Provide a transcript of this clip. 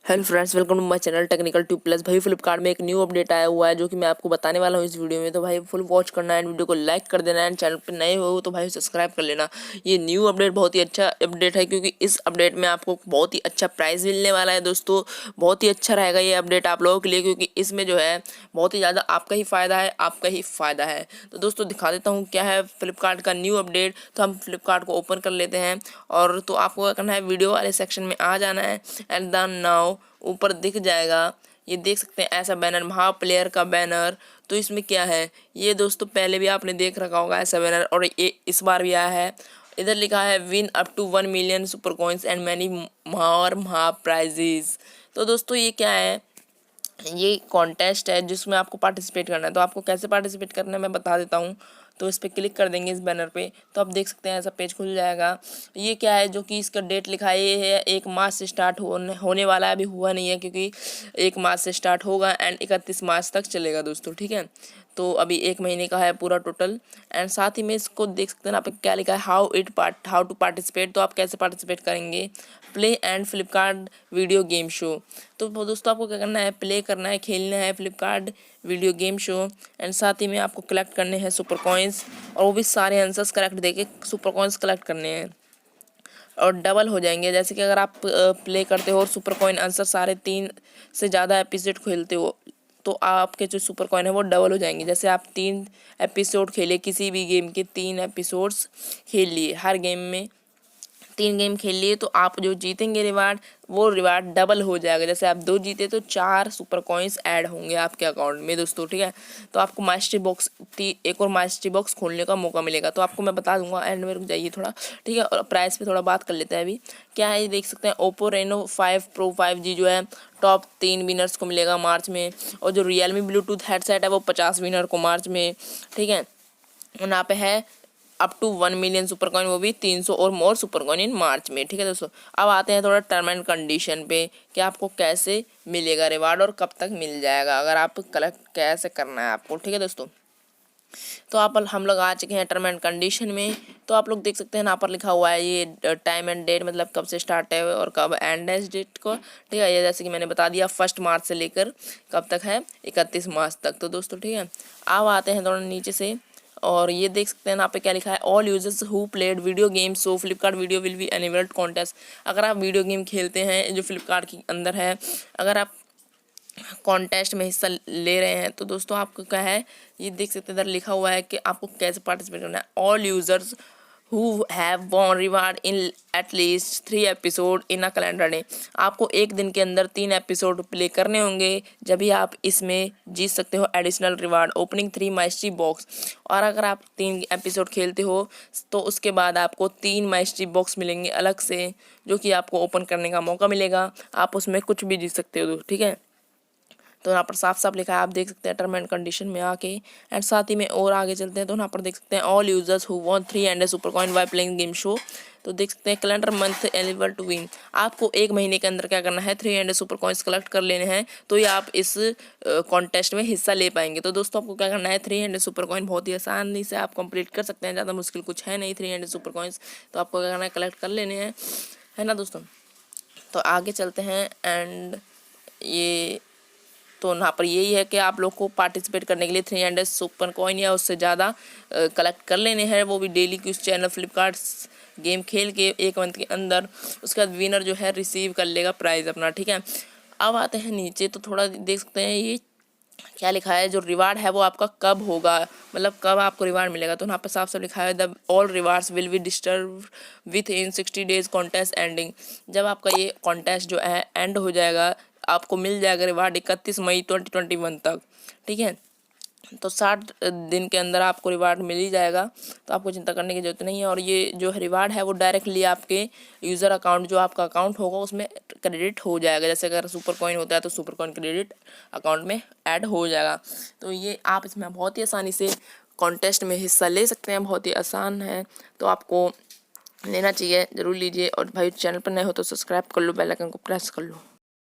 Hello friends, welcome to my channel technical tube plus. भाई फ्लिपकार्ट में एक न्यू अपडेट आया हुआ है जो कि मैं आपको बताने वाला हूँ इस वीडियो में। तो भाई फुल वॉच करना है, वीडियो को लाइक कर देना है, चैनल पर नए हो तो भाई सब्सक्राइब कर लेना। ये न्यू अपडेट बहुत ही अच्छा अपडेट है क्योंकि इस अपडेट में आपको बहुत ही अच्छा प्राइस मिलने वाला है दोस्तों। बहुत ही अच्छा रहेगा ये अपडेट आप लोगों के लिए क्योंकि इसमें जो है बहुत ही ज़्यादा आपका ही फ़ायदा है, आपका ही फ़ायदा है। तो दोस्तों दिखा देता हूँ क्या है फ्लिपकार्ट का न्यू अपडेट। तो हम फ्लिपकार्ट को ओपन कर लेते हैं और तो आपको क्या करना है, वीडियो वाले सेक्शन में आ जाना है एंड देन नाउ ऊपर दिख जाएगा, ये देख सकते हैं ऐसा बैनर, महा प्लेयर का बैनर। तो इसमें क्या है, ये दोस्तों पहले भी आपने देख रखा होगा ऐसा बैनर और ये इस बार भी आया है। इधर लिखा है win up to 1 million super coins and many more महा प्राइजेस। तो दोस्तों ये क्या है, ये कॉन्टेस्ट है जिसमें आपको पार्टिसिपेट करना है। तो आपको कैसे पार्टिसिपेट करना है मैं बता देता हूँ। तो इस पर क्लिक कर देंगे इस बैनर पे तो आप देख सकते हैं ऐसा पेज खुल जाएगा। ये क्या है, जो कि इसका डेट लिखा है ये है 1 मार्च से स्टार्ट होने वाला है, अभी हुआ नहीं है क्योंकि 1 मार्च से स्टार्ट होगा एंड 31 मार्च तक चलेगा दोस्तों, ठीक है। तो अभी 1 महीने का है पूरा टोटल। एंड साथ ही में इसको देख सकते हैं आप क्या लिखा है, हाउ टू पार्टिसिपेट। तो आप कैसे पार्टिसिपेट करेंगे, play and Flipkart video game show. तो दोस्तों आपको क्या करना है, प्ले करना है, खेलना है Flipkart video game show and साथ ही में आपको कलेक्ट करने हैं सुपर कॉइन्स और वो भी सारे आंसर्स करेक्ट देके सुपर कॉइन्स कलेक्ट करने हैं और डबल हो जाएंगे। जैसे कि अगर आप प्ले करते हो और सुपर कॉइन आंसर सारे 3 से ज़्यादा एपिसोड खेलते हो तो आपके जो सुपर कॉइन है वो डबल हो जाएंगे। जैसे आप 3 एपिसोड खेले, किसी भी गेम के 3 एपिसोड्स खेल लिए, हर गेम में 3 गेम खेल लिए तो आप जो जीतेंगे रिवार्ड, वो रिवार्ड डबल हो जाएगा। जैसे आप 2 जीते तो 4 सुपर कॉइन्स ऐड होंगे आपके अकाउंट में दोस्तों, ठीक है। तो आपको मास्टरी बॉक्स एक और मास्टरी बॉक्स खोलने का मौका मिलेगा। तो आपको मैं बता दूंगा, एंड में रुक जाइए थोड़ा, ठीक है। और प्राइस पे थोड़ा बात कर लेते हैं अभी। क्या है ये देख सकते हैं, ओप्पो रेनो 5 प्रो 5G जो है टॉप 3 विनर्स को मिलेगा मार्च में। और जो रियलमी ब्लूटूथ हेडसेट है वो 50 विनर को मार्च में, ठीक है। और यहाँ पे है up to 1 million super coin, वो भी 300 और मोर सुपर कॉइन इन मार्च में, ठीक है दोस्तों। अब आते हैं थोड़ा टर्म एंड कंडीशन पे कि आपको कैसे मिलेगा रिवार्ड और कब तक मिल जाएगा, अगर आप कलेक्ट कैसे करना है आपको, ठीक है दोस्तों। तो हम लोग आ चुके हैं टर्म एंड कंडीशन में। तो आप लोग देख सकते हैं यहाँ पर लिखा हुआ है ये टाइम एंड डेट, मतलब कब से स्टार्ट है और कब एंड है इस डेट को, ठीक है। ये जैसे कि मैंने बता दिया 1 मार्च से लेकर कब तक है, 31 मार्च तक। तो दोस्तों ठीक है, अब आते हैं थोड़ा नीचे से और ये देख सकते हैं यहाँ पे क्या लिखा है, all users who played video game so Flipkart video will be enabled contest. अगर आप वीडियो गेम खेलते हैं जो फ्लिपकार्ट के अंदर है, अगर आप कॉन्टेस्ट में हिस्सा ले रहे हैं तो दोस्तों आपको क्या है, ये देख सकते हैं इधर लिखा हुआ है कि आपको कैसे पार्टिसिपेट करना है। All users who have von reward in at least 3 episode in a calendar day. आपको एक दिन के अंदर 3 एपिसोड प्ले करने होंगे, जब भी आप इसमें जीत सकते हो एडिशनल रिवार्ड ओपनिंग 3 माइस्ट्री बॉक्स। और अगर आप 3 एपिसोड खेलते हो तो उसके बाद आपको 3 माइस्ट्री बॉक्स मिलेंगे अलग से, जो कि आपको ओपन करने का मौका मिलेगा। आप उसमें कुछ भी जीत सकते हो, ठीक है। तो यहाँ पर साफ साफ लिखा है, आप देख सकते हैं टर्म एंड कंडीशन में आके। एंड साथ ही में और आगे चलते हैं तो यहाँ पर देख सकते हैं all users who want 3 and super coin by playing game show. तो देख सकते हैं calendar month eligible to win. आपको 1 महीने के अंदर क्या करना है, 3 एंड सुपर कॉइन्स कलेक्ट कर लेने हैं तो ये आप इस कॉन्टेस्ट में हिस्सा ले पाएंगे। तो दोस्तों आपको क्या करना है, 3 एंड सुपर कॉइन बहुत ही आसानी से आप कंप्लीट कर सकते हैं, ज़्यादा मुश्किल कुछ है नहीं। 3 एंड सुपर कॉइन्स तो आपको क्या करना है, कलेक्ट कर लेने हैं, है ना दोस्तों। तो आगे चलते हैं एंड ये तो यहाँ पर यही है कि आप लोग को पार्टिसिपेट करने के लिए 300 सुपर कॉइन या उससे ज़्यादा कलेक्ट कर लेने हैं, वो भी डेली की उस चैनल फ्लिपकार्ट गेम खेल के 1 मंथ के अंदर। उसके बाद विनर जो है रिसीव कर लेगा प्राइज़ अपना, ठीक है। अब आते हैं नीचे तो थोड़ा देख सकते हैं ये क्या लिखा है, जो रिवार्ड है वो आपका कब होगा, मतलब कब आपको रिवार्ड मिलेगा। तो यहाँ पर साफ साफ लिखा है the all rewards will be disturb with in 60 days contest ending. जब आपका ये कॉन्टेस्ट जो है एंड हो जाएगा, आपको मिल जाएगा रिवार्ड 31 मई 2021 तक, ठीक है। तो 60 दिन के अंदर आपको रिवार्ड मिल ही जाएगा, तो आपको चिंता करने की जरूरत नहीं है। और ये जो रिवार्ड है वो डायरेक्टली आपके यूज़र अकाउंट, जो आपका अकाउंट होगा उसमें क्रेडिट हो जाएगा। जैसे अगर सुपर कॉइन होता है तो सुपर कॉइन क्रेडिट अकाउंट में ऐड हो जाएगा। तो ये आप इसमें बहुत ही आसानी से कॉन्टेस्ट में हिस्सा ले सकते हैं, बहुत ही आसान है, तो आपको लेना चाहिए, ज़रूर लीजिए। और भाई चैनल पर नए हो तो सब्सक्राइब कर लो, बेल आइकन को प्रेस कर लो।